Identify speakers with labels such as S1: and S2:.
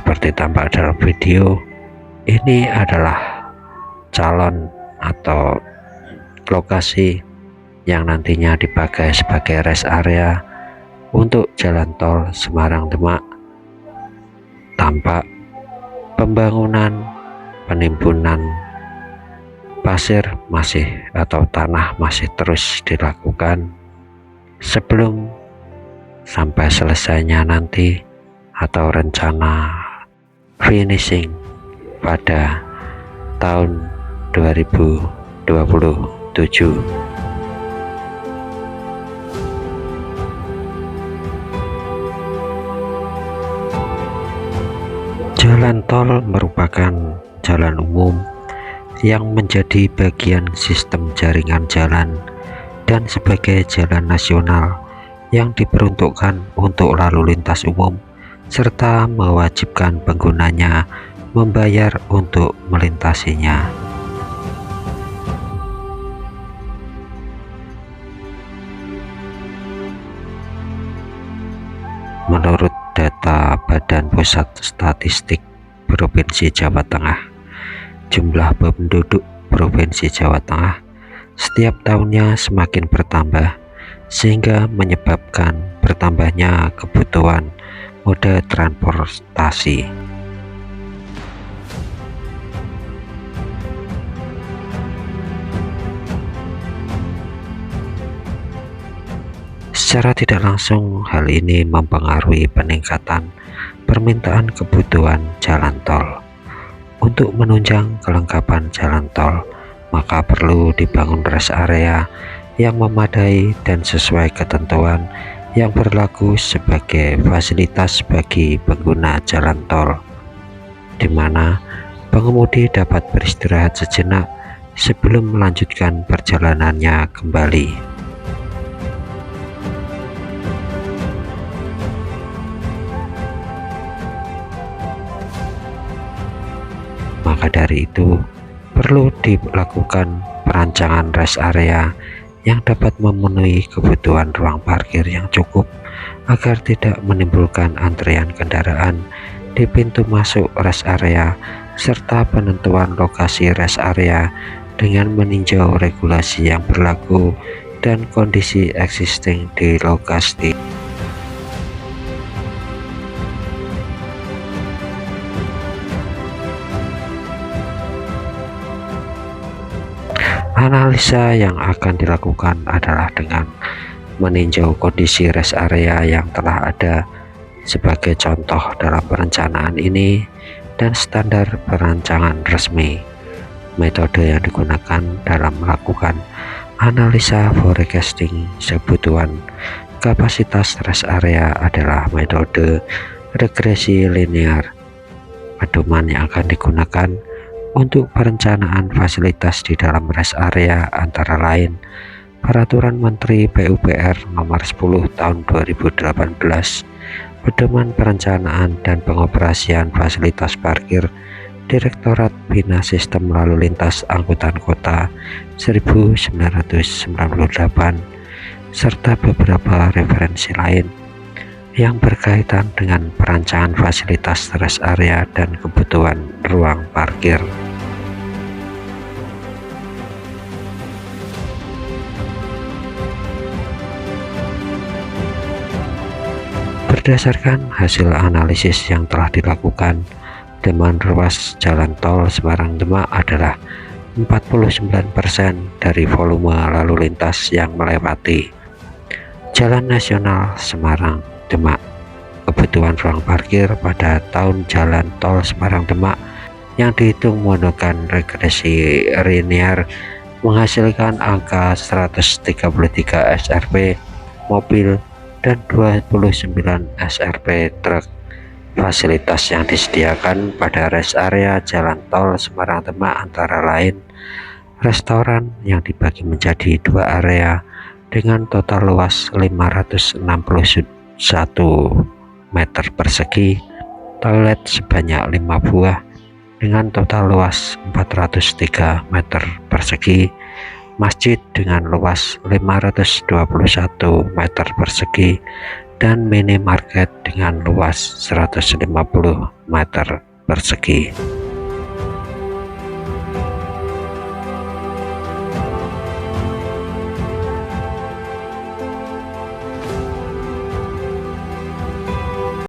S1: seperti tampak dalam video, ini adalah calon atau lokasi yang nantinya dipakai sebagai rest area untuk jalan tol Semarang Demak. Tampak pembangunan penimbunan pasir atau tanah masih terus dilakukan sebelum sampai selesainya nanti atau rencana finishing pada tahun 2027. Jalan tol merupakan jalan umum yang menjadi bagian sistem jaringan jalan dan sebagai jalan nasional yang diperuntukkan untuk lalu lintas umum serta mewajibkan penggunanya membayar untuk melintasinya. Menurut data Badan Pusat Statistik Provinsi Jawa Tengah, jumlah penduduk Provinsi Jawa Tengah setiap tahunnya semakin bertambah sehingga menyebabkan bertambahnya kebutuhan moda transportasi. Secara tidak langsung, hal ini mempengaruhi peningkatan permintaan kebutuhan jalan tol. Untuk menunjang kelengkapan jalan tol, maka perlu dibangun rest area yang memadai dan sesuai ketentuan yang berlaku sebagai fasilitas bagi pengguna jalan tol, di mana pengemudi dapat beristirahat sejenak sebelum melanjutkan perjalanannya kembali. Maka dari itu, perlu dilakukan perancangan rest area yang dapat memenuhi kebutuhan ruang parkir yang cukup agar tidak menimbulkan antrian kendaraan di pintu masuk rest area, serta penentuan lokasi rest area dengan meninjau regulasi yang berlaku dan kondisi existing di lokasi. Analisa yang akan dilakukan adalah dengan meninjau kondisi rest area yang telah ada sebagai contoh dalam perencanaan ini dan standar perancangan resmi. Metode yang digunakan dalam melakukan analisa forecasting kebutuhan kapasitas rest area adalah metode regresi linear. Pedoman yang akan digunakan untuk perencanaan fasilitas di dalam rest area antara lain Peraturan Menteri PUPR Nomor 10 Tahun 2018, Pedoman Perencanaan dan Pengoperasian Fasilitas Parkir Direktorat Bina Sistem Lalu Lintas Angkutan Kota 1998, serta beberapa referensi lain yang berkaitan dengan perancangan fasilitas rest area dan kebutuhan ruang parkir. Berdasarkan hasil analisis yang telah dilakukan, demand ruas jalan tol Semarang Demak adalah 49% dari volume lalu lintas yang melewati Jalan Nasional Semarang Demak. Kebutuhan ruang parkir pada tahun jalan tol Semarang Demak yang dihitung menggunakan regresi linear menghasilkan angka 133 SRP mobil dan 29 SRP truk. Fasilitas yang disediakan pada rest area jalan tol Semarang Demak antara lain restoran yang dibagi menjadi dua area dengan total luas 561 meter persegi, toilet sebanyak 5 buah dengan total luas 403 meter persegi, masjid dengan luas 521 meter persegi dan minimarket dengan luas 150 meter persegi.